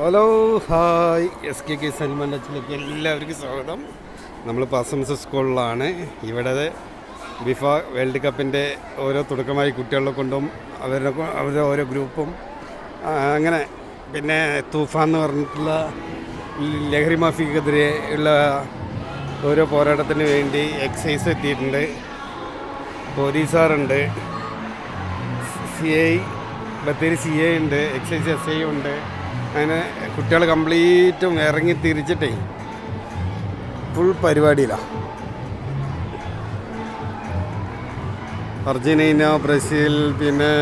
Hello hi SKK Salman ടച്ചിലേക്ക് എല്ലാവർക്കും സ്വാഗതം. നമ്മൾ പാസംസ് സ്കൂളിലാണ്. ഇവിടെ ഫിഫ വേൾഡ് കപ്പിൻ്റെ ഓരോ തുടക്കമായി കുട്ടികളെ കൊണ്ടും അവരുടെ ഓരോ ഗ്രൂപ്പും അങ്ങനെ പിന്നെ തൂഫാൻ എന്ന് പറഞ്ഞിട്ടുള്ള ലഹരി മാഫിയക്കെതിരെ ഉള്ള ഓരോ പോരാട്ടത്തിന് വേണ്ടി എക്സൈസ് എത്തിയിട്ടുണ്ട്. പോലീസുകാരുണ്ട്, ബത്തേരി CI ഉണ്ട്, എക്സൈസ് SI ഉണ്ട്. അങ്ങനെ കുട്ടികൾ കംപ്ലീറ്റും ഇറങ്ങി തിരിച്ചിട്ടേ ഫുൾ പരിപാടിയിലാണ്. അർജന്റീന, ബ്രസീൽ, പിന്നെ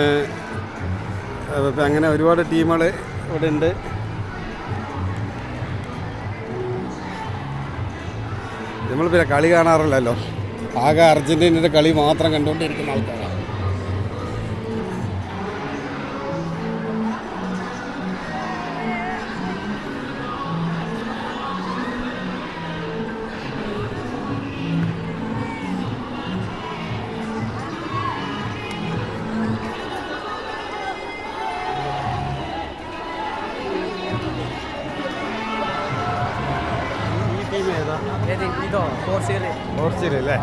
അങ്ങനെ ഒരുപാട് ടീമുകൾ ഇവിടെ ഉണ്ട്. നമ്മൾ പിന്നെ കളി കാണാറില്ലല്ലോ, ആകെ അർജന്റീനയുടെ കളി മാത്രം കണ്ടുകൊണ്ടിരിക്കുന്ന ആൾക്കാരാണ്. പോർച്ചുഗൽ അല്ലേ?